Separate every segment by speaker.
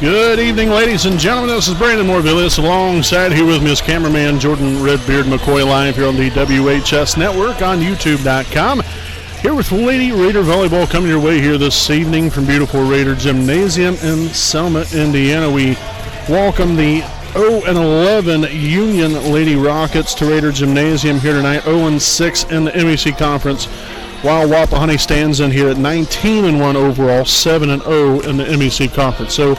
Speaker 1: Good evening, ladies and gentlemen. This is Brandon Morvillis. Alongside here with me is cameraman Jordan Redbeard McCoy, live here on the WHS Network on YouTube.com. Here with Lady Raider Volleyball coming your way here this evening from beautiful Raider Gymnasium in Selma, Indiana. We welcome the 0-11 Union Lady Rockets to Raider Gymnasium here tonight, 0-6 in the MEC Conference, while Wapahani stands in here at 19-1 overall, 7-0 in the MEC Conference. So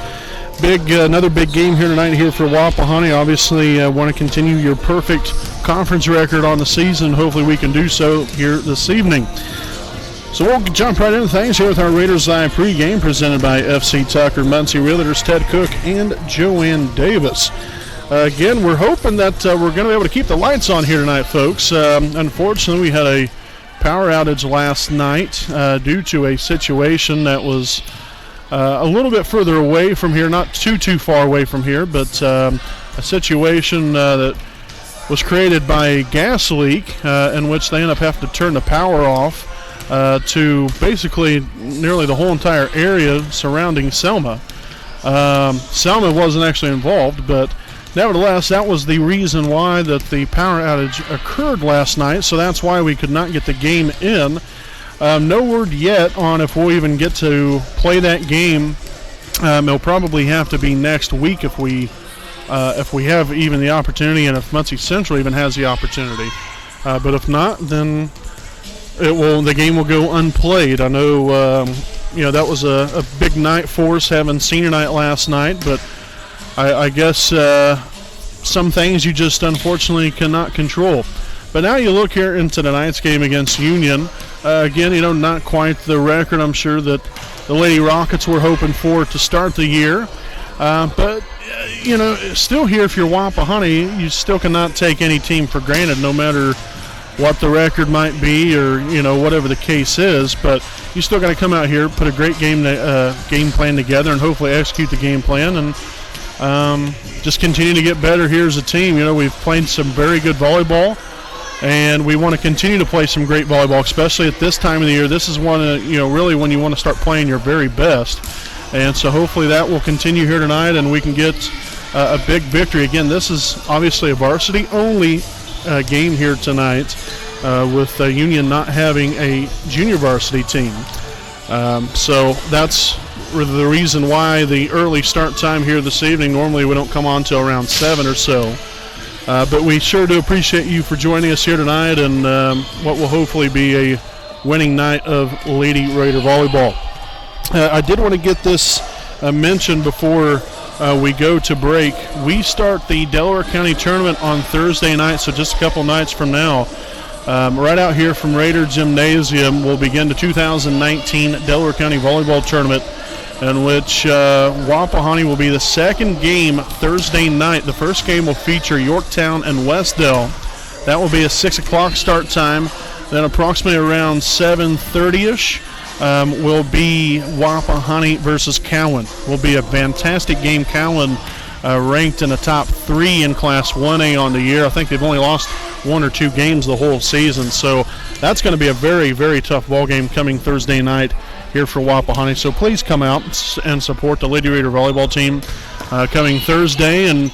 Speaker 1: another big game here tonight here for Wapahani. Obviously, want to continue your perfect conference record on the season. Hopefully we can do so here this evening. So we'll jump right into things here with our Raiders Live pregame presented by FC Tucker, Muncie Realtors, Ted Cook, and Joanne Davis. Again, we're hoping that we're going to be able to keep the lights on here tonight, folks. Unfortunately, we had a power outage last night due to a situation that was a little bit further away from here, not too far away from here, but a situation that was created by a gas leak in which they end up having to turn the power off to basically nearly the whole entire area surrounding Selma. Selma wasn't actually involved, but nevertheless, that was the reason why that the power outage occurred last night, so that's why we could not get the game in. No word yet on if we'll even get to play that game. It'll probably have to be next week if we have even the opportunity, and if Muncie Central even has the opportunity. But if not, then the game will go unplayed. I know that was a big night for us, having senior night last night, but I guess some things you just unfortunately cannot control. But now you look here into tonight's game against Union. Again, not quite the record I'm sure that the Lady Rockets were hoping for to start the year. But still here, if you're Wapahani, you still cannot take any team for granted, no matter what the record might be or, whatever the case is. But you still got to come out here, put a great game plan together, and hopefully execute the game plan and just continue to get better here as a team. We've played some very good volleyball, and we want to continue to play some great volleyball, especially at this time of the year. This is really when you want to start playing your very best. And so hopefully that will continue here tonight and we can get a big victory. Again, this is obviously a varsity only game here tonight with Union not having a junior varsity team. So that's the reason why the early start time here this evening. Normally we don't come on till around 7 or so. But we sure do appreciate you for joining us here tonight and what will hopefully be a winning night of Lady Raider Volleyball. I did want to get this mentioned before we go to break. We start the Delaware County Tournament on Thursday night, so just a couple nights from now. Right out here from Raider Gymnasium, we'll begin the 2019 Delaware County Volleyball Tournament, in which Wapahani will be the second game Thursday night. The first game will feature Yorktown and Westdale. That will be a 6 o'clock start time. Then approximately around 7:30ish will be Wapahani versus Cowan. Will be a fantastic game. Cowan ranked in the top 3 in Class 1A on the year. I think they've only lost 1 or 2 games the whole season. So that's going to be a very, very tough ball game coming Thursday night here for Wapahani. So please come out and support the Lady Raider volleyball team coming Thursday, and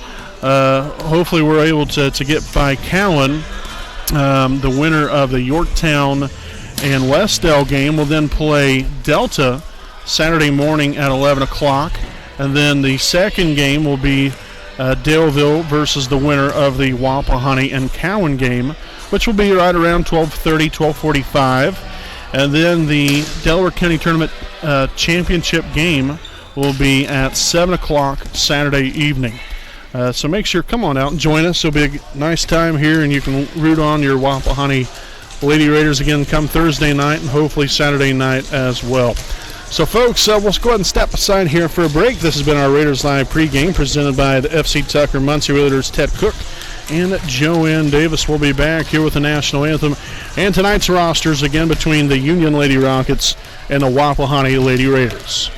Speaker 1: hopefully we're able to get by Cowan. The winner of the Yorktown and Westdale game will then play Delta Saturday morning at 11 o'clock, and then the second game will be Daleville versus the winner of the Wapahani and Cowan game, which will be right around 12:30, 12:45. And then the Delaware County Tournament championship game will be at 7 o'clock Saturday evening. So make sure, come on out and join us. It'll be a nice time here, and you can root on your Wapahani Lady Raiders again come Thursday night and hopefully Saturday night as well. So, folks, we'll go ahead and step aside here for a break. This has been our Raiders Live pregame presented by the FC Tucker, Muncie Realtors, Ted Cook, and Joanne Davis. Will be back here with the national anthem and tonight's rosters again between the Union Lady Rockets and the Wapahani Lady Raiders.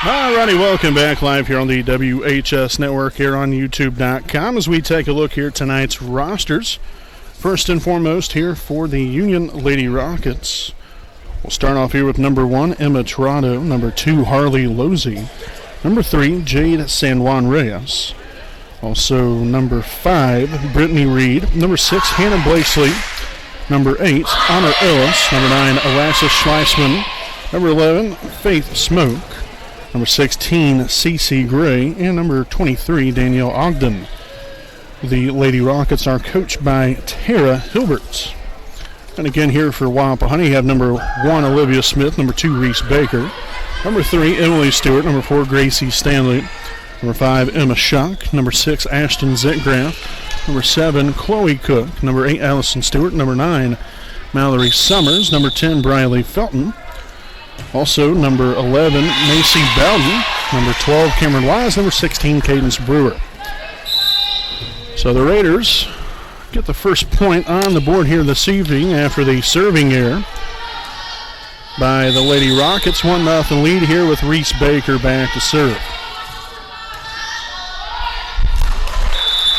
Speaker 1: Alrighty, welcome back live here on the WHS Network here on YouTube.com as we take a look here at tonight's rosters. First and foremost here for the Union Lady Rockets. We'll start off here with number 1, Emma Torado. Number 2, Harley Losey. Number 3, Jade San Juan Reyes. Also number 5, Brittany Reed. Number 6, Hannah Blakeslee. Number 8, Honor Ellis. Number 9, Alassa Schleisman. Number 11, Faith Smoke. Number 16, Cece Gray. And number 23, Danielle Ogden. The Lady Rockets are coached by Tara Hilbert. And again here for Wapahani, you have number 1, Olivia Smith. Number 2, Reese Baker. Number 3, Emily Stewart. Number 4, Gracie Stanley. Number 5, Emma Schuck. Number 6, Ashton Zitgraff. Number 7, Chloe Cook. Number 8, Allison Stewart. Number 9, Mallory Summers. Number 10, Briley Felton. Also, number 11, Macy Bowden. Number 12, Cameron Wise. Number 16, Cadence Brewer. So the Raiders get the first point on the board here this evening after the serving error by the Lady Rockets. 1-0 lead here with Reese Baker back to serve.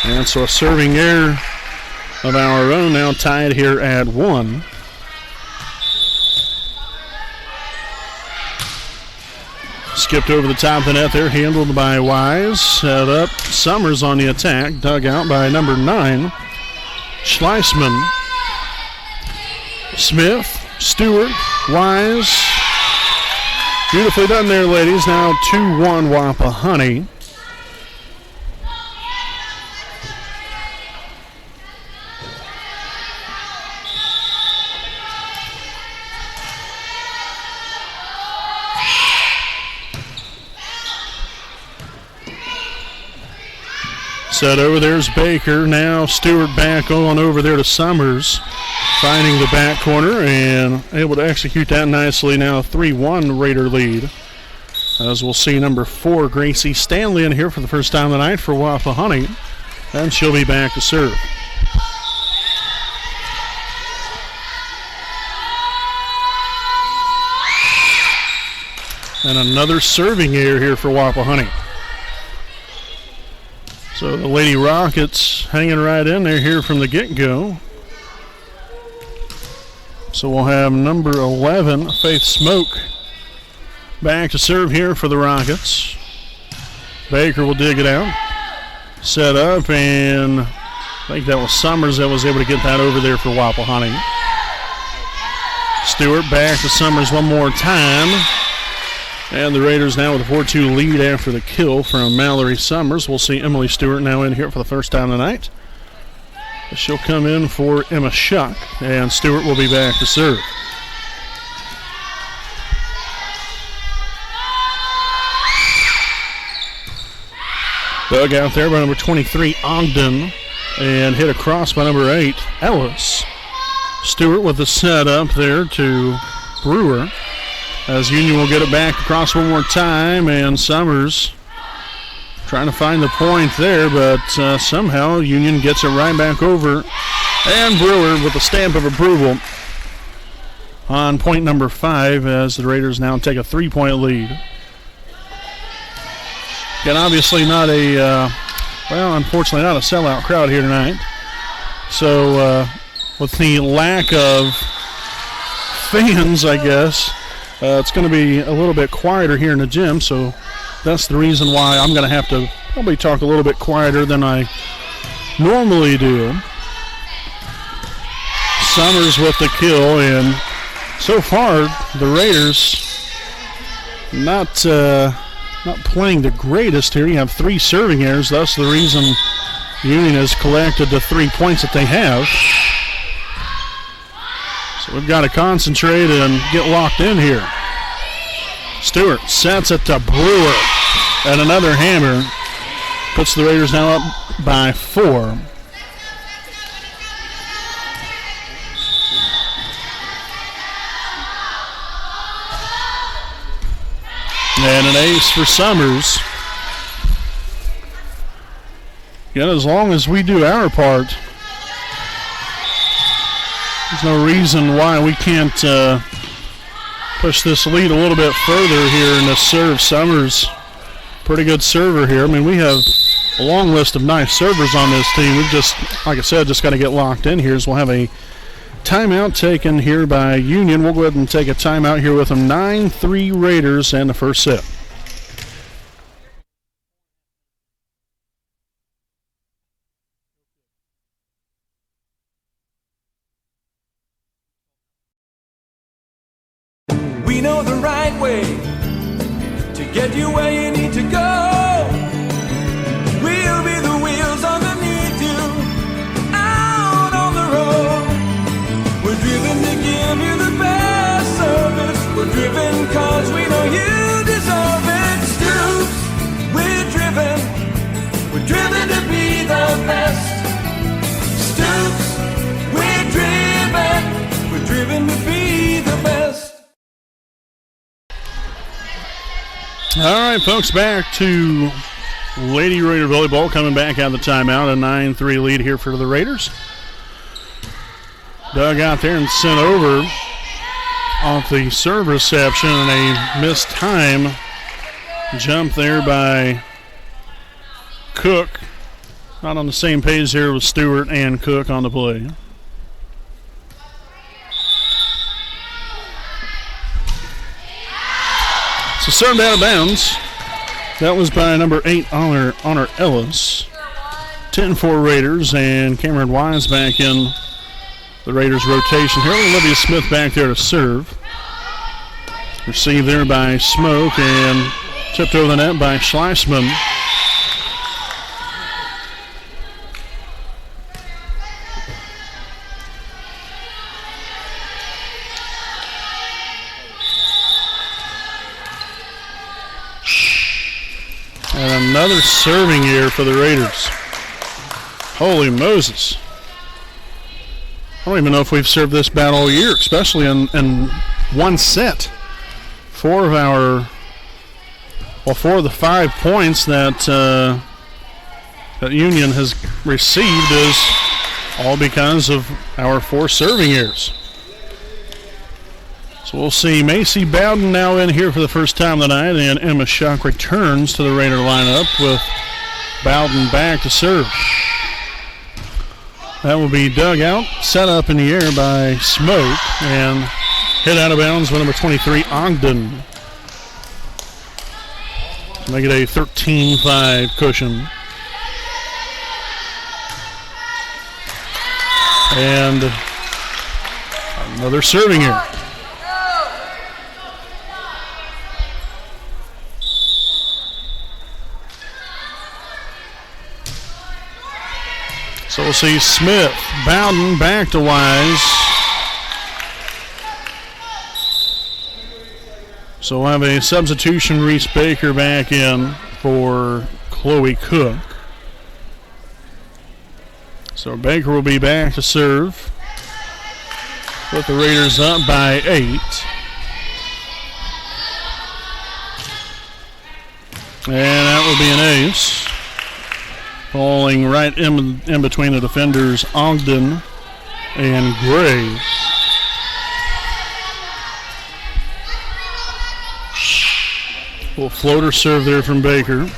Speaker 1: And so a serving error of our own now tied here at 1. Skipped over the top of the net there, handled by Wise. Set up, Summers on the attack, dug out by number 9, Schleisman. Smith, Stewart, Wise. Beautifully done there, ladies. Now 2-1 Wapahani. Set over there's Baker. Now Stewart back on over there to Summers, finding the back corner and able to execute that nicely. Now a 3-1 Raider lead. As we'll see number 4, Gracie Stanley in here for the first time tonight for Wapahani, and she'll be back to serve. And another serving error here for Wapahani. So the Lady Rockets hanging right in there here from the get-go. So we'll have number 11, Faith Smoke, back to serve here for the Rockets. Baker will dig it out. Set up, and I think that was Summers that was able to get that over there for Wapahani. Stewart back to Summers one more time. And the Raiders now with a 4-2 lead after the kill from Mallory Summers. We'll see Emily Stewart now in here for the first time tonight. She'll come in for Emma Schuck, and Stewart will be back to serve. Dug out there by number 23, Ogden, and hit across by number 8, Ellis. Stewart with the set up there to Brewer. As Union will get it back across one more time, and Summers trying to find the point there, but somehow Union gets it right back over. And Brewer with a stamp of approval on point number 5 as the Raiders now take a 3-point lead. Again, obviously not a, unfortunately not a sellout crowd here tonight. So with the lack of fans, I guess, it's going to be a little bit quieter here in the gym, so that's the reason why I'm going to have to probably talk a little bit quieter than I normally do. Summers with the kill, and so far the Raiders not playing the greatest here. You have 3 serving errors, thus the reason Union has collected the 3 points that they have. So we've got to concentrate and get locked in here. Stewart sets it to Brewer, and another hammer puts the Raiders now up by 4. And an ace for Summers. Yet as long as we do our part, there's no reason why we can't push this lead a little bit further here in the serve. Summers, pretty good server here. I mean, we have a long list of nice servers on this team. We've just, like I said, just got to get locked in here. So we'll have a timeout taken here by Union. We'll go ahead and take a timeout here with them. 9-3 Raiders in the first set.
Speaker 2: We know the right way to get you where you need to go. We'll be the wheels underneath you, out on the road. We're driven to give you the best service. We're driven cause we know you deserve it. Stoops, we're driven to be the best. Stoops, we're driven to be the best.
Speaker 1: All right, folks, back to Lady Raider Volleyball coming back out of the timeout. A 9-3 lead here for the Raiders. Dug out there and sent over off the serve reception, and a missed time jump there by Cook. Not on the same page here with Stewart and Cook on the play. So served out of bounds. That was by number 8, Honor Ellis. 10-4 Raiders, and Cameron Wise back in the Raiders rotation here. Olivia Smith back there to serve. Received there by Smoke and tipped over the net by Schleisman. And another serving error for the Raiders. Holy Moses. I don't even know if we've served this bad all year, especially in one set. Four of the 5 points that Union has received is all because of our 4 serving errors. So we'll see Macy Bowden now in here for the first time tonight, and Emma Schuck returns to the Raider lineup with Bowden back to serve. That will be dug out, set up in the air by Smoke, and hit out of bounds with number 23, Ogden. To make it a 13-5 cushion. And another serving error. So we'll see Smith, Bowden back to Wise. So we'll have a substitution, Reese Baker back in for Chloe Cook. So Baker will be back to serve. Put the Raiders up by 8. And that will be an ace. Falling right in between the defenders, Ogden and Gray. Well, floater serve there from Baker.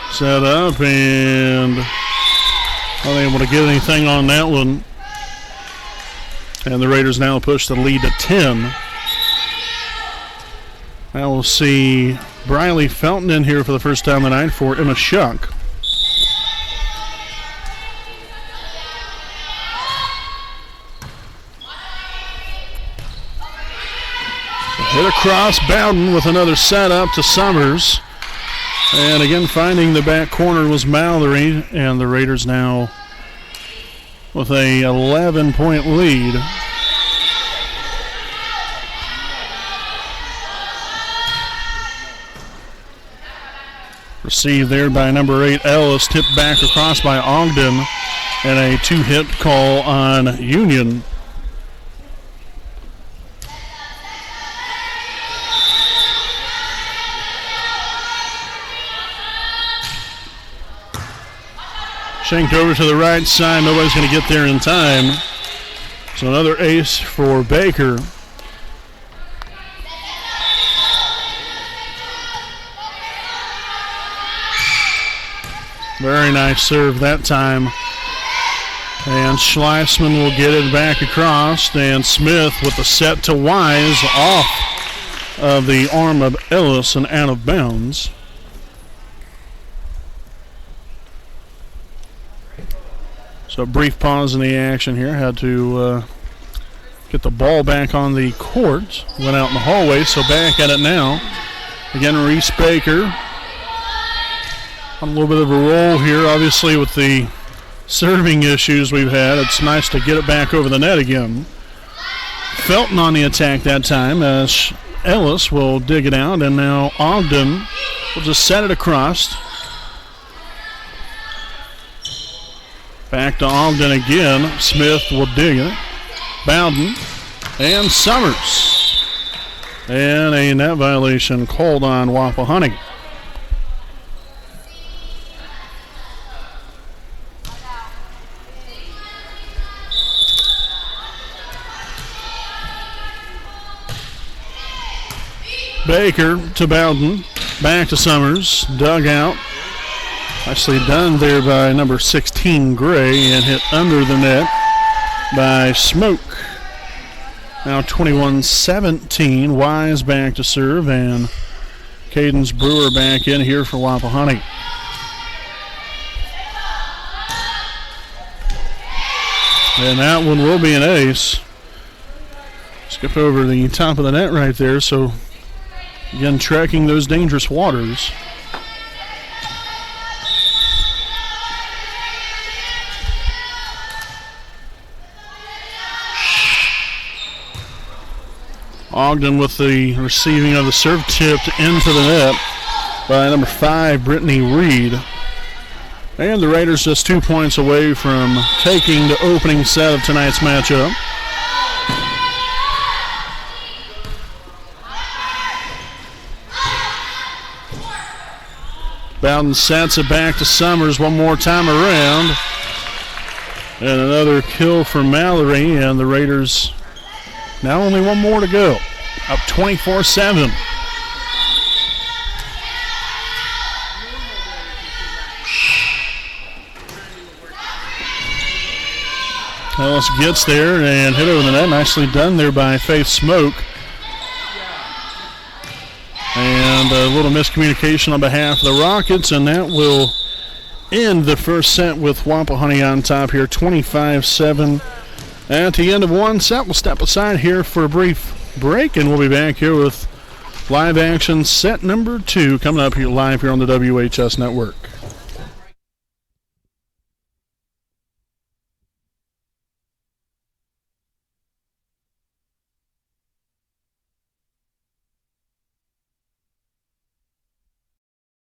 Speaker 1: Set up and unable to get anything on that one. And the Raiders now push the lead to 10. Now we'll see Briley Felton in here for the first time tonight for Emma Schuck. Hit across, Bowden with another setup to Summers. And again, finding the back corner was Mallory, and the Raiders now with a 11-point lead. Received there by number 8, Ellis, tipped back across by Ogden, and a 2-hit call on Union. Shanked over to the right side. Nobody's going to get there in time. So another ace for Baker. Very nice serve that time. And Schleissman will get it back across, and Smith with the set to Wise off of the arm of Ellis and out of bounds. So a brief pause in the action here. Had to get the ball back on the court. Went out in the hallway, so back at it now. Again, Reese Baker on a little bit of a roll here, obviously with the serving issues we've had. It's nice to get it back over the net again. Felton on the attack that time as Ellis will dig it out, and now Ogden will just set it across. Back to Ogden again. Smith will dig it. Bowden and Summers. And a net violation called on Wapahani. Baker to Bowden. Back to Summers. Dug out. Nicely done there by number 16, Gray, and hit under the net by Smoke. Now 21-17. Wise back to serve, and Cadence Brewer back in here for Wapahani. And that one will be an ace. Skip over the top of the net right there, so again tracking those dangerous waters. Ogden with the receiving of the serve, tipped into the net by number 5, Brittany Reed. And the Raiders just 2 points away from taking the opening set of tonight's matchup. Bowden sets it back to Summers one more time around. And another kill for Mallory, and the Raiders now only one more to go. Up 24-7. Ellis gets there and hit over the net. Nicely done there by Faith Smoke. And a little miscommunication on behalf of the Rockets, and that will end the first set with Wapahani on top here, 25-7. At the end of one set, we'll step aside here for a brief break, and we'll be back here with live action set number 2 coming up here live here on the WHS Network.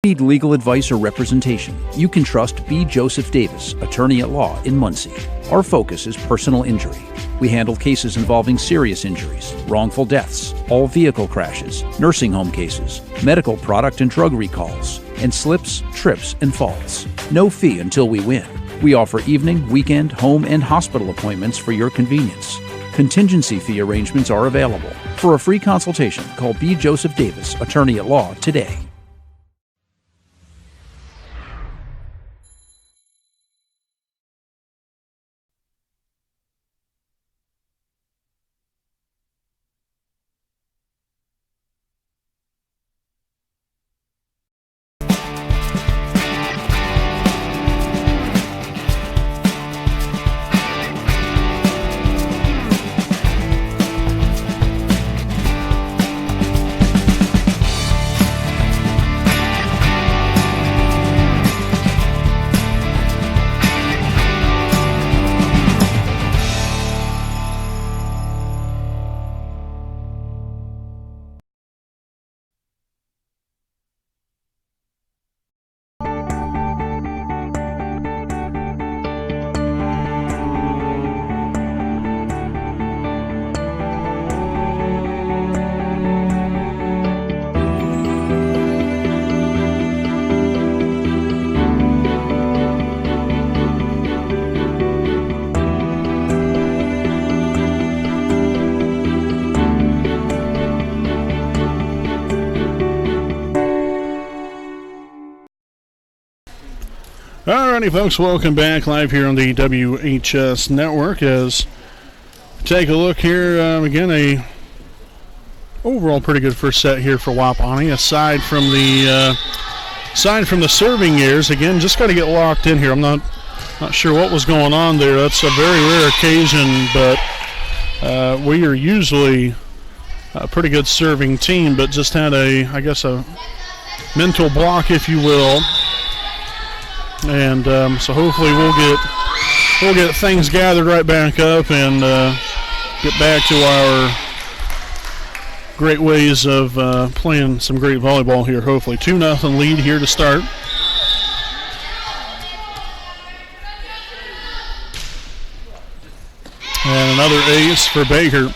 Speaker 3: Need legal advice or representation, you can trust B. Joseph Davis, attorney at law in Muncie. Our focus is personal injury. We handle cases involving serious injuries, wrongful deaths, all vehicle crashes, nursing home cases, medical product and drug recalls, and slips, trips, and falls. No fee until we win. We offer evening, weekend, home, and hospital appointments for your convenience. Contingency fee arrangements are available. For a free consultation, call B. Joseph Davis, attorney at law, today.
Speaker 1: Alrighty, folks, welcome back live here on the WHS Network as we take a look here. Again, a overall pretty good first set here for Wapahani. Aside from the serving errors, again, just got to get locked in here. I'm not sure what was going on there. That's a very rare occasion, but we are usually a pretty good serving team, but just had a mental block, if you will. And so hopefully we'll get things gathered right back up and get back to our great ways of playing some great volleyball here. Hopefully 2-0 lead here to start. And another ace for Baker.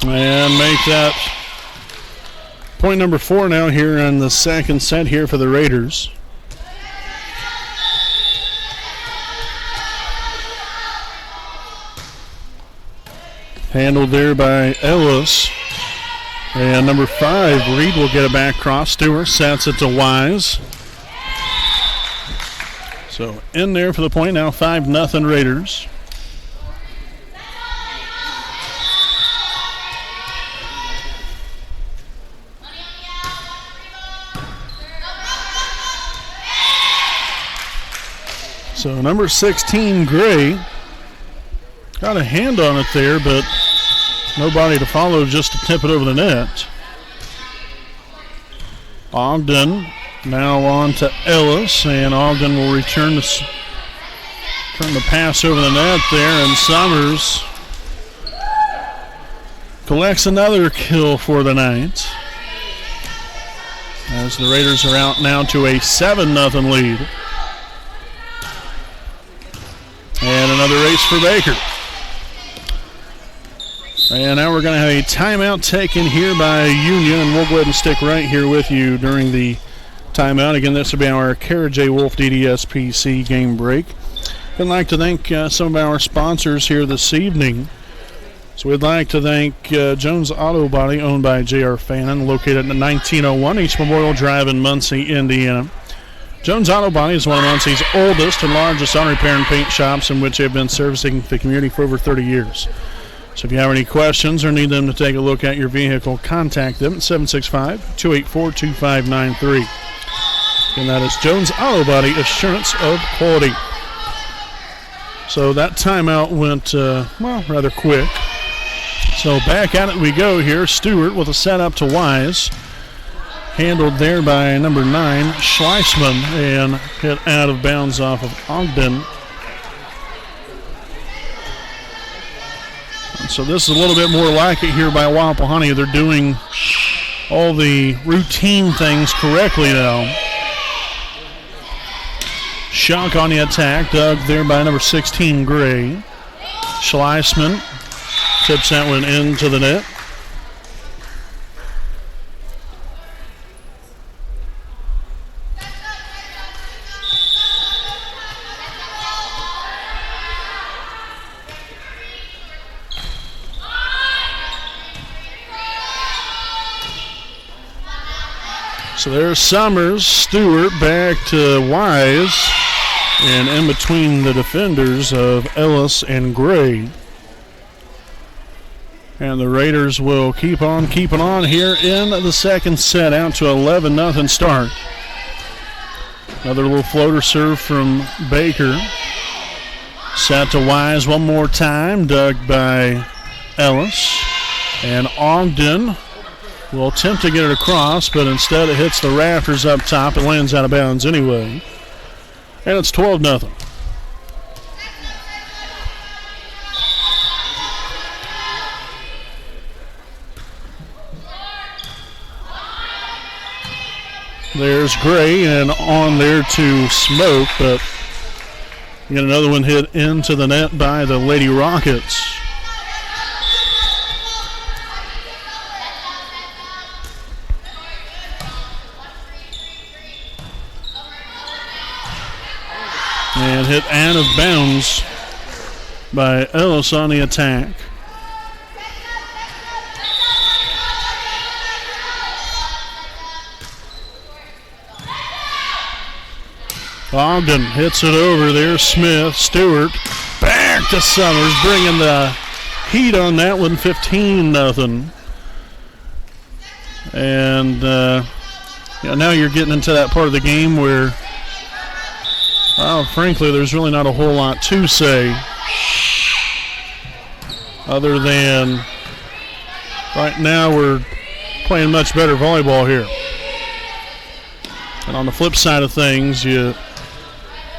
Speaker 1: And make that point number 4 now here in the second set here for the Raiders. Handled there by Ellis. And number 5, Reed will get it back cross. Stewart sets it to Wise. So in there for the point now, 5-0 Raiders. So number 16, Gray, got a hand on it there, but nobody to follow just to tip it over the net. Ogden now on to Ellis, and Ogden will return the pass over the net there, and Summers collects another kill for the night. As the Raiders are out now to a 7-0 lead. And another ace for Baker. And now we're going to have a timeout taken here by Union, and we'll go ahead and stick right here with you during the timeout. Again, this will be our Kara J. Wolf DDSPC game break. I'd like to thank some of our sponsors here this evening. So we'd like to thank Jones Auto Body, owned by J.R. Fannin, located at 1901 East Memorial Drive in Muncie, Indiana. Jones Auto Body is one of Muncie's oldest and largest auto repair and paint shops, in which they've been servicing the community for over 30 years. So if you have any questions or need them to take a look at your vehicle, contact them at 765-284-2593. And that is Jones Auto Body, assurance of quality. So that timeout went, rather quick. So back at it we go here. Stewart with a setup to Wise. Handled there by number 9, Schleisman, and hit out of bounds off of Ogden. And so this is a little bit more like it here by Wapahani. They're doing all the routine things correctly now. Shock on the attack, dug there by number 16, Gray. Schleisman tips that one into the net. So there's Summers, Stewart back to Wise, and in between the defenders of Ellis and Gray. And the Raiders will keep on keeping on here in the second set, out to 11-0 start. Another little floater serve from Baker. Set to Wise one more time, dug by Ellis. And Ogden will attempt to get it across, but instead it hits the rafters up top. It lands out of bounds anyway. And it's 12-0. There's Gray, and on there to Smoke, but you get another one hit into the net by the Lady Rockets. And hit out of bounds by Ellis on the attack. Ogden hits it over there. Smith, Stewart, back to Summers, bringing the heat on that one, 15-0. And now you're getting into that part of the game where, frankly, there's really not a whole lot to say other than right now we're playing much better volleyball here. And on the flip side of things, you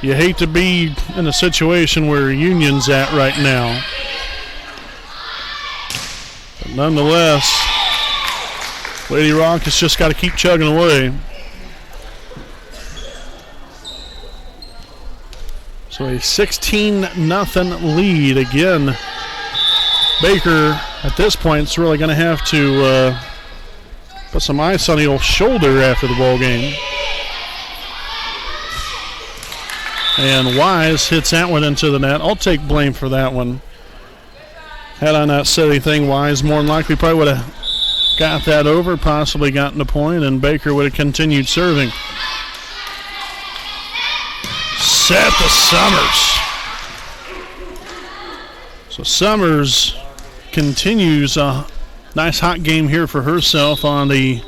Speaker 1: hate to be in a situation where Union's at right now. But nonetheless, Lady Rock has just got to keep chugging away. So a 16-0 lead. Again, Baker at this point is really going to have to put some ice on the old shoulder after the ball game. And Wise hits that one into the net. I'll take blame for that one. Had I not said anything, Wise more than likely probably would have got that over, possibly gotten the point, and Baker would have continued serving. Set to Summers. So Summers continues a nice hot game here for herself on the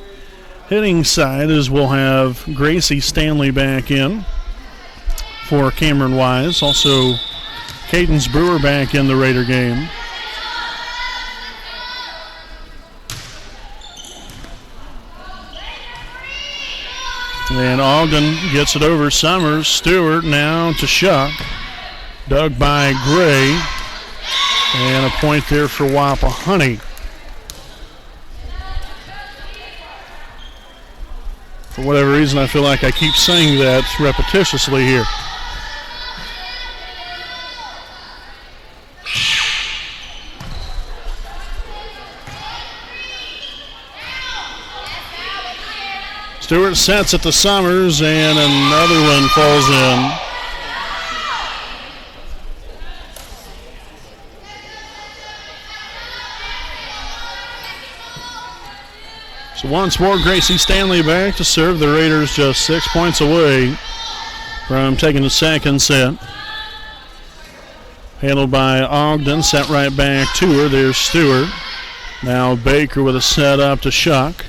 Speaker 1: hitting side, as we'll have Gracie Stanley back in for Cameron Wise. Also, Cadence Brewer back in the Raider game. And Ogden gets it over Summers. Stewart now to Shuck. Dug by Gray. And a point there for Wapahani. For whatever reason, I feel like I keep saying that repetitiously here. Stewart sets it to Summers, and another one falls in. So once more, Gracie Stanley back to serve. The Raiders just 6 points away from taking the second set. Handled by Ogden, set right back to her. There's Stewart. Now Baker with a set up to Shuck.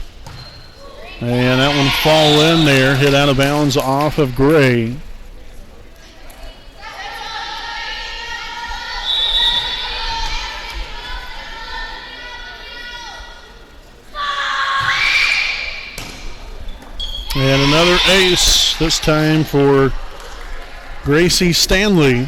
Speaker 1: And that one fall in there, hit out of bounds off of Gray. And another ace, this time for Gracie Stanley.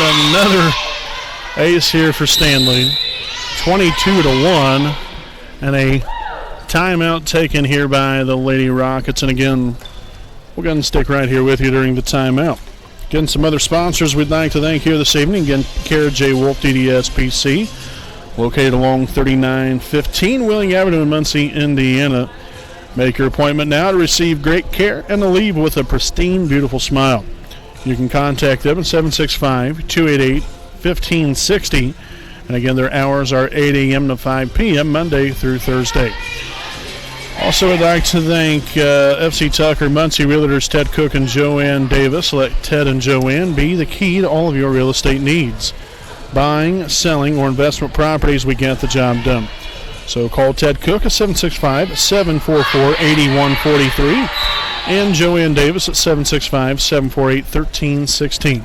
Speaker 1: Another ace here for Stanley. 22-1. And a timeout taken here by the Lady Rockets. And again, we're going to stick right here with you during the timeout. Again, some other sponsors we'd like to thank here this evening. Again, Kara J. Wolf, DDS PC, located along 3915 Wheeling Avenue in Muncie, Indiana. Make your appointment now to receive great care and to leave with a pristine, beautiful smile. You can contact them at 765-288-1560. And again, their hours are 8 a.m. to 5 p.m. Monday through Thursday. Also, I'd like to thank FC Tucker, Muncie Realtors, Ted Cook and Joanne Davis. Let Ted and Joanne be the key to all of your real estate needs. Buying, selling, or investment properties, we get the job done. So call Ted Cook at 765-744-8143 and Joanne Davis at 765-748-1316.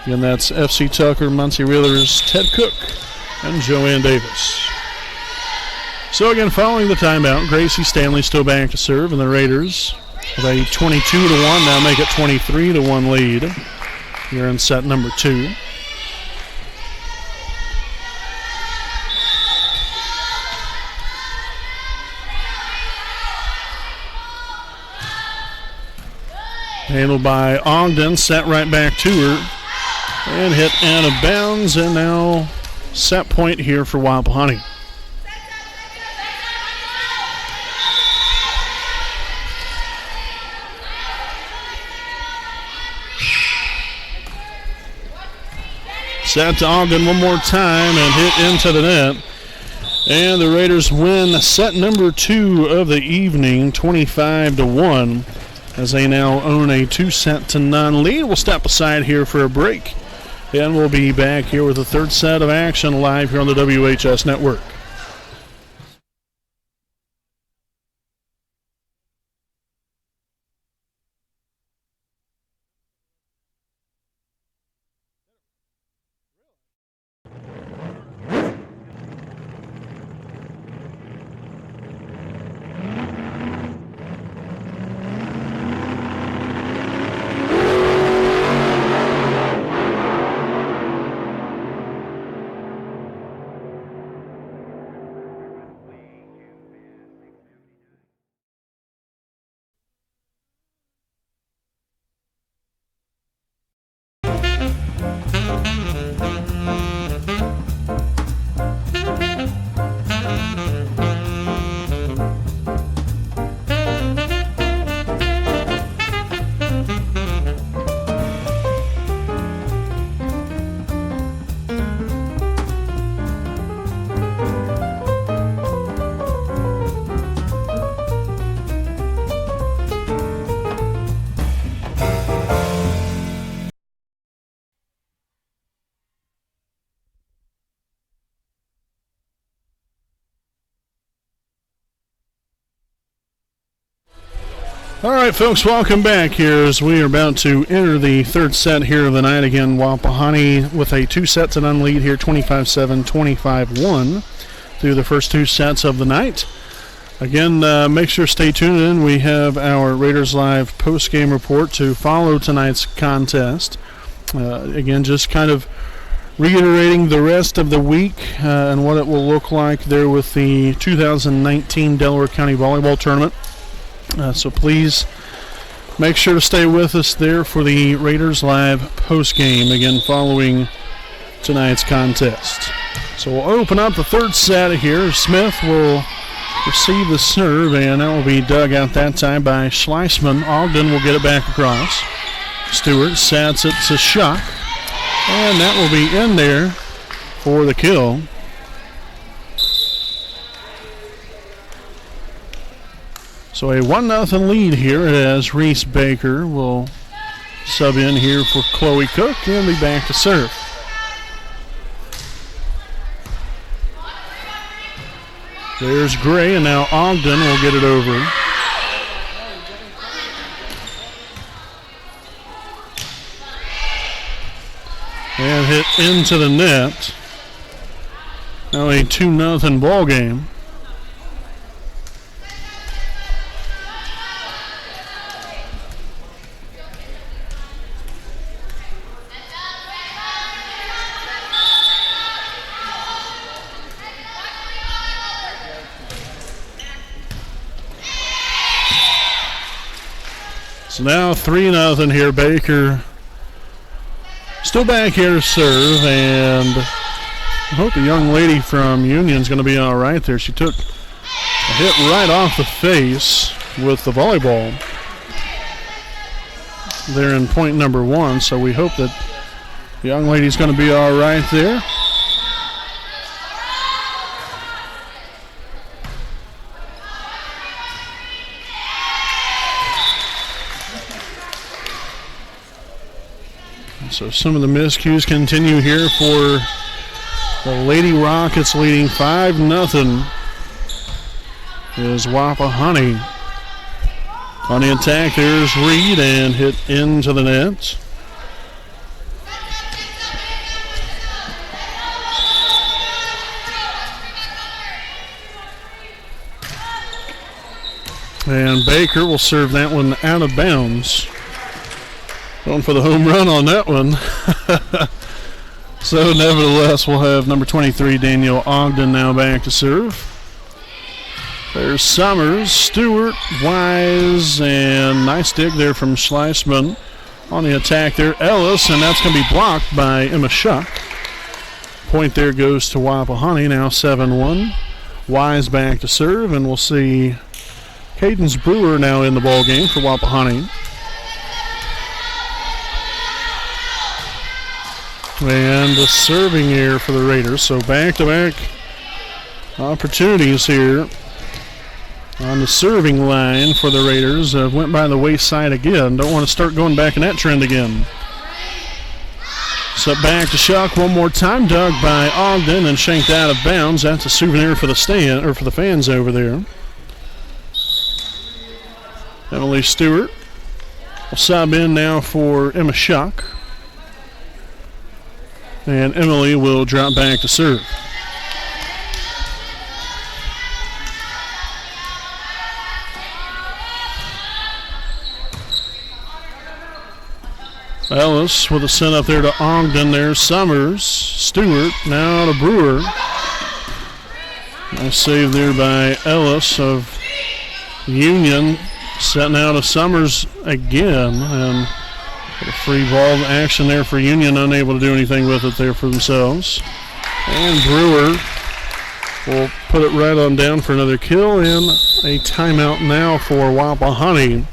Speaker 1: Again, that's FC Tucker, Muncie Realtors, Ted Cook, and Joanne Davis. So again, following the timeout, Gracie Stanley still back to serve, and the Raiders with a 22-1, now make it 23-1 lead here in set number 2. Handled by Ogden, set right back to her, and hit out of bounds, and now set point here for Wapahani. Set to Ogden one more time and hit into the net. And the Raiders win set number 2 of the evening, 25-1, as they now own a 2-0 lead. We'll step aside here for a break, and we'll be back here with the third set of action live here on the WHS Network. All right, folks, welcome back here as we are about to enter the third set here of the night. Again, Wapahani with a 2-0 lead here, 25-7, 25-1 through the first 2 sets of the night. Again, make sure to stay tuned in. We have our Raiders Live post-game report to follow tonight's contest. Again, just kind of reiterating the rest of the week and what it will look like there with the 2019 Delaware County Volleyball Tournament. So please make sure to stay with us there for the Raiders Live post-game, again following tonight's contest. So we'll open up the third set here. Smith will receive the serve, and that will be dug out that time by Schleisman. Ogden will get it back across. Stewart sets it to Schuck, and that will be in there for the kill. So a 1-0 lead here as Reese Baker will sub in here for Chloe Cook and be back to serve. There's Gray, and now Ogden will get it over. And hit into the net. Now a 2-0 ball game. So now 3-0 here. Baker still back here to serve, and I hope the young lady from Union's going to be all right there. She took a hit right off the face with the volleyball there in point number 1, so we hope that the young lady's going to be all right there. So some of the miscues continue here for the Lady Rockets, leading 5-0 is Wapahani. On the attack, there's Reed, and hit into the net. And Baker will serve that one out of bounds. Going for the home run on that one. So nevertheless, we'll have number 23, Danielle Ogden, now back to serve. There's Summers, Stewart, Wise, and nice dig there from Schleisman. On the attack there, Ellis, and that's going to be blocked by Emma Schuck. Point there goes to Wapahani, now 7-1. Wise back to serve, and we'll see Cadence Brewer now in the ball game for And a serving error for the Raiders. So back-to-back opportunities here on the serving line for the Raiders. Went by the wayside again. Don't want to start going back in that trend again. So back to Shuck one more time. Dug by Ogden and shanked out of bounds. That's a souvenir for the stand, or for the fans over there. Emily Stewart will sub in now for Emma Shuck. And Emily will drop back to serve. Ellis with a send up there to Ogden. There's Summers. Stewart now to Brewer. Nice save there by Ellis of Union. Setting out of Summers again. And a free ball action there for Union. Unable to do anything with it there for themselves. And Brewer will put it right on down for another kill. And a timeout now for Wapahani.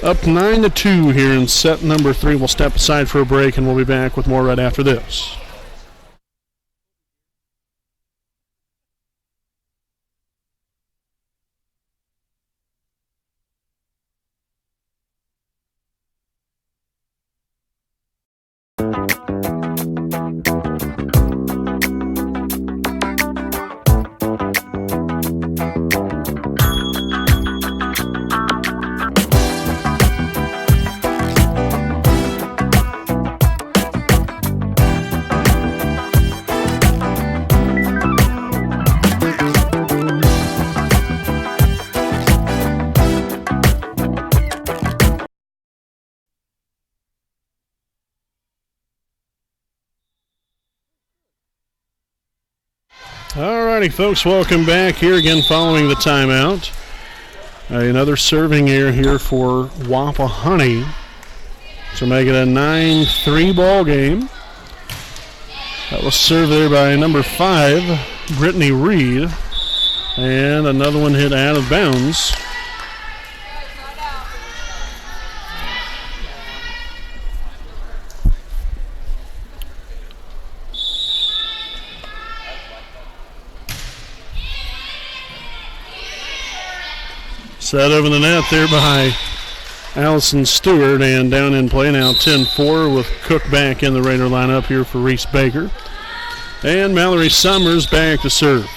Speaker 1: Up 9-2 here in set number 3. We'll step aside for a break, and we'll be back with more right after this. Alrighty, folks, welcome back here again following the timeout. Another serving error here for Wapahani to make it a 9-3 ball game. That was served there by number 5, Brittany Reed. And another one hit out of bounds. Set over the net there by Allison Stewart, and down in play now 10-4 with Cook back in the Raider lineup here for Reese Baker. And Mallory Summers back to serve.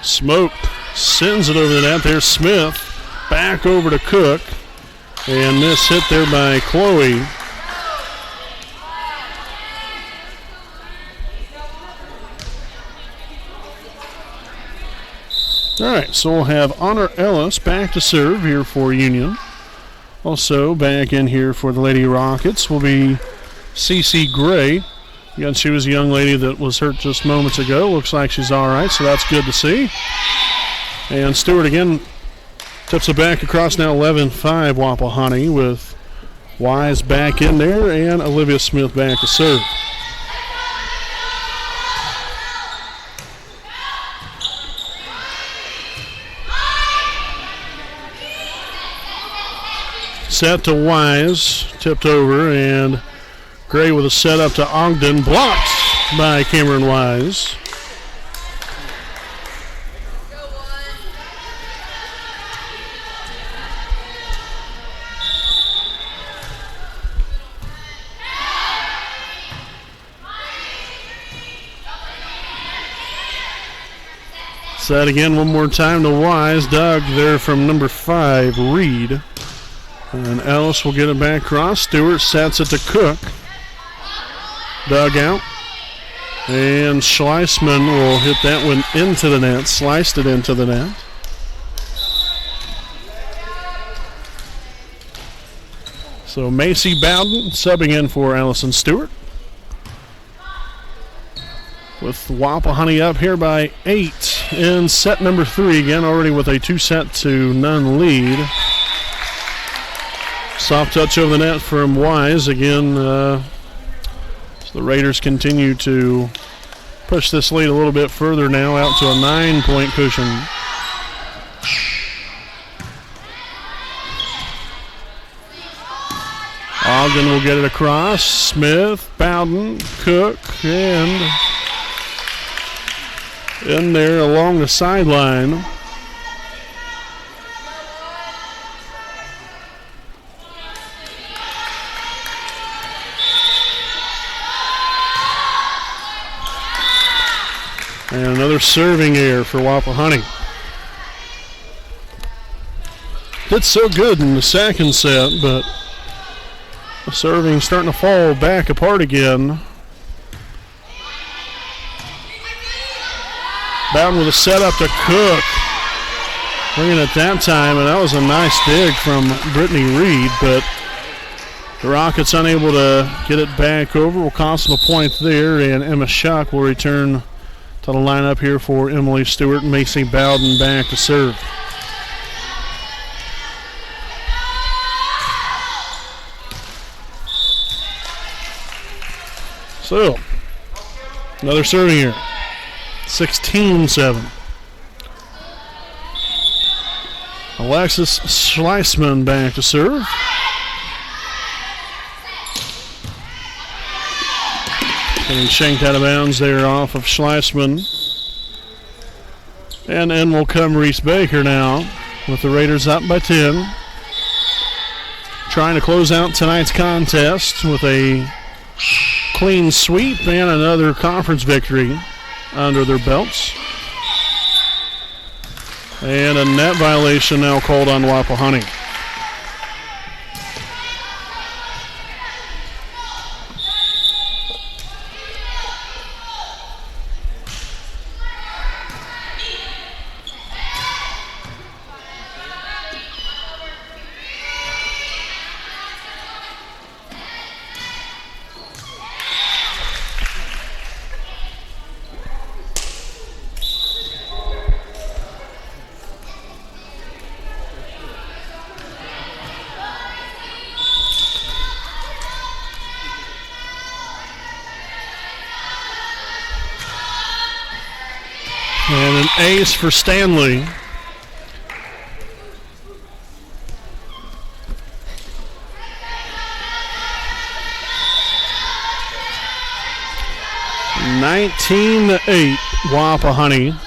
Speaker 1: Smoke sends it over the net. There's Smith back over to Cook, and this hit there by Chloe. All right, so we'll have Honor Ellis back to serve here for Union. Also back in here for the Lady Rockets will be Cece Gray. Again, she was a young lady that was hurt just moments ago. Looks like she's all right, so that's good to see. And Stewart again tips it back across now 11-5 Wapahani with Wise back in there and Olivia Smith back to serve. Set to Wise, tipped over, and Gray with a set up to Ogden, blocked by Cameron Wise. Set again one more time to Wise. Dug there from number 5, Reed. And Ellis will get it back across. Stewart sets it to Cook. Dug out. And Schleisman will hit that one into the net. Sliced it into the net. So Macy Bowden subbing in for Allison Stewart. With Wapahani up here by 8 in set number 3. Again, already with a 2-0 lead. Soft touch over the net from Wise. Again, so the Raiders continue to push this lead a little bit further now out to a 9-point cushion. Ogden will get it across. Smith, Bowden, Cook, and in there along the sideline. And another serving error for Wapahani. Did so good in the second set, but the serving starting to fall back apart again. Bowden with a setup to Cook. Bringing it that time, and that was a nice dig from Brittany Reed, but the Rockets unable to get it back over. Will cost them a point there, and Emma Schuck will return to the lineup here for Emily Stewart and Macy Bowden back to serve. So, another serving here. 16-7. Alexis Schleisman back to serve. Getting shanked out of bounds there off of Schleisman. And in will come Reese Baker now with the Raiders up by 10. Trying to close out tonight's contest with a clean sweep and another conference victory under their belts. And a net violation now called on Wapahani. And an ace for Stanley. (19-8) Wapahani.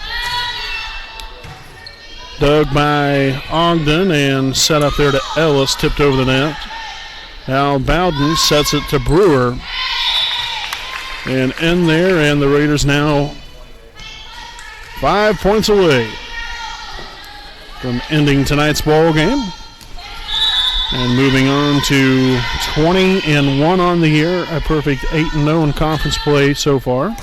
Speaker 1: Dug by Ogden and set up there to Ellis, tipped over the net. Now Bowden sets it to Brewer. And in there, and the Raiders now 5 points away from ending tonight's ball game and moving on to 20-1 on the year, a perfect 8-0 in conference play so far.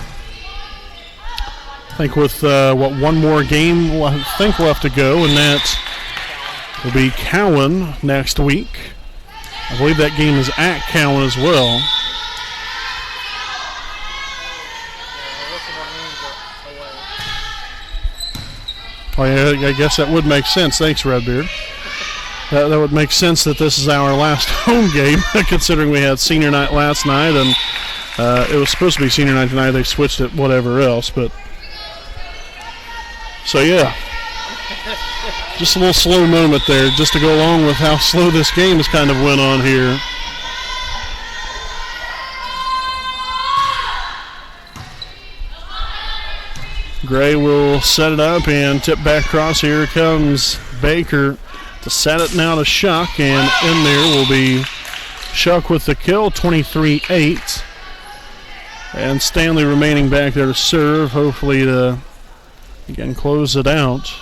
Speaker 1: I think with one more game left to go, and that will be Cowan next week. I believe that game is at Cowan as well. Oh, yeah, I guess that would make sense. Thanks, Redbeard. That would make sense that this is our last home game, considering we had senior night last night, and it was supposed to be senior night tonight. They switched it, whatever else. But so, yeah, just a little slow moment there, just to go along with how slow this game has kind of went on here. Gray will set it up and tip back across. Here comes Baker to set it now to Schuck, and in there will be Schuck with the kill, 23-8. And Stanley remaining back there to serve, hopefully to, again, close it out.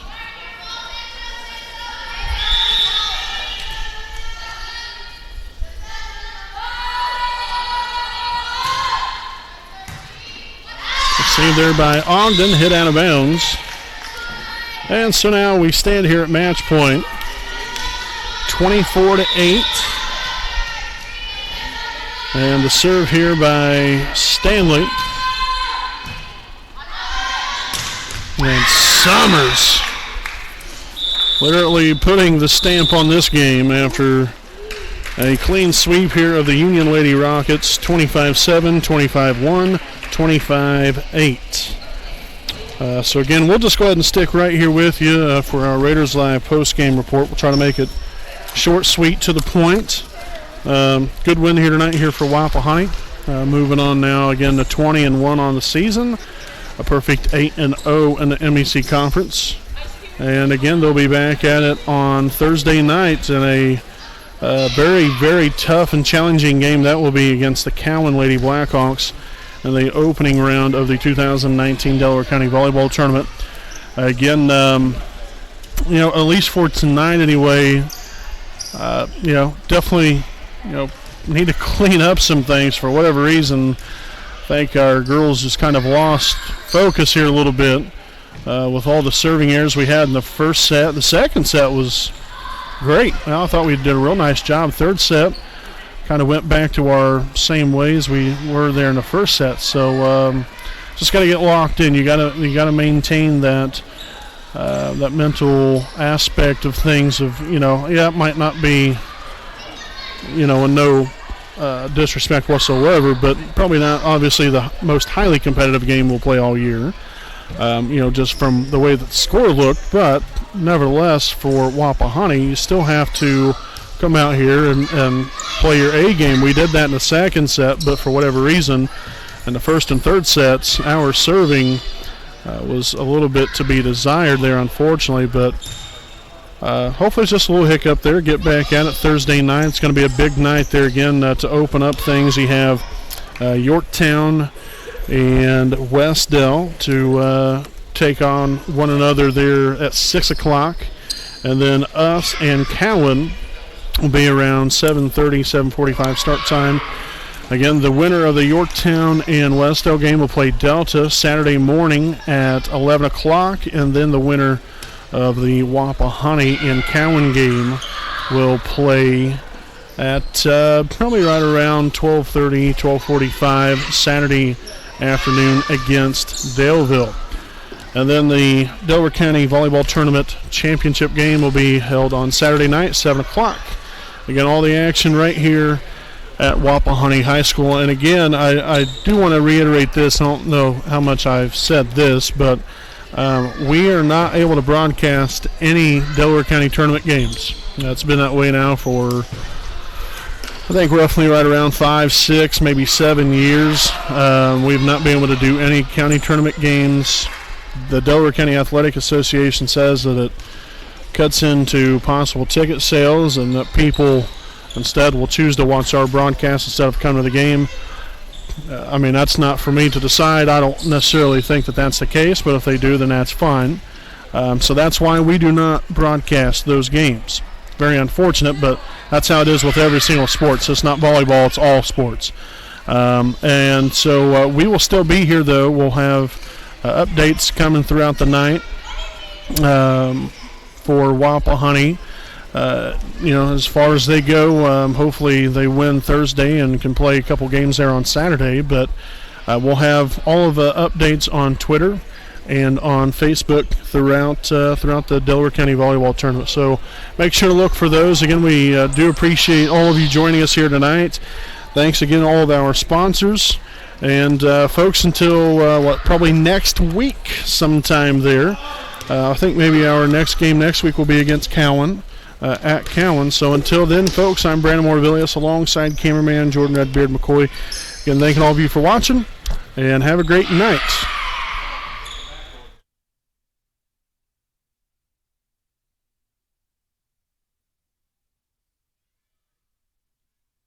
Speaker 1: Saved there by Ogden, hit out of bounds. And so now we stand here at match point, 24-8. And the serve here by Stanley. And Summers literally putting the stamp on this game after a clean sweep here of the Union Lady Rockets, 25-7, 25-1. 25-8. So again, we'll just go ahead and stick right here with you for our Raiders Live post-game report. We'll try to make it short, sweet, to the point. Good win here tonight here for Wapahani. Moving on now again to 20-1 on the season. A perfect 8-0 in the MEC Conference. And again, they'll be back at it on Thursday night in a very, very tough and challenging game. That will be against the Cowan Lady Blackhawks in the opening round of the 2019 Delaware County Volleyball Tournament. Again, at least for tonight anyway, definitely, need to clean up some things for whatever reason. I think our girls just kind of lost focus here a little bit with all the serving errors we had in the first set. The second set was great. Well, I thought we did a real nice job. Third set kind of went back to our same ways we were there in the first set. So just got to get locked in. You got to maintain that mental aspect of things. It might not be and no disrespect whatsoever, but probably not obviously the most highly competitive game we'll play all year. Just from the way that the score looked, but nevertheless for Wapahani, you still have to come out here and play your A game. We did that in the second set, but for whatever reason, in the first and third sets, our serving was a little bit to be desired there, unfortunately, but hopefully it's just a little hiccup there. Get back at it Thursday night. It's going to be a big night there again to open up things. You have Yorktown and Westdale to take on one another there at 6 o'clock. And then us and Cowan will be around 7:30, 7:45 start time. Again, the winner of the Yorktown and Westdale game will play Delta Saturday morning at 11 o'clock. And then the winner of the Wapahani and Cowan game will play at probably right around 12:30, 12:45 Saturday afternoon against Daleville. And then the Delaware County Volleyball Tournament Championship game will be held on Saturday night, 7 o'clock. Again, all the action right here at Wapahani High School. And again, I do want to reiterate this. I don't know how much I've said this, but we are not able to broadcast any Delaware County tournament games. It's been that way now for, I think, roughly right around 5, 6, maybe 7 years. We've not been able to do any county tournament games. The Delaware County Athletic Association says that it cuts into possible ticket sales and that people instead will choose to watch our broadcast instead of coming to the game. That's not for me to decide. I don't necessarily think that that's the case, but if they do, then that's fine. So that's why we do not broadcast those games. Very unfortunate, but that's how it is with every single sport. So it's not volleyball, it's all sports. And so we will still be here, though. We'll have updates coming throughout the night for Wapahani. As far as they go, hopefully they win Thursday and can play a couple games there on Saturday. But we'll have all of the updates on Twitter and on Facebook throughout the Delaware County Volleyball Tournament. So make sure to look for those. Again, we do appreciate all of you joining us here tonight. Thanks again to all of our sponsors. And folks, until probably next week sometime there. I think maybe our next game next week will be against Cowan. At Cowan. So until then, folks, I'm Brandon Morvillius alongside cameraman Jordan Redbeard McCoy. Again, thanking all of you for watching, and have a great night.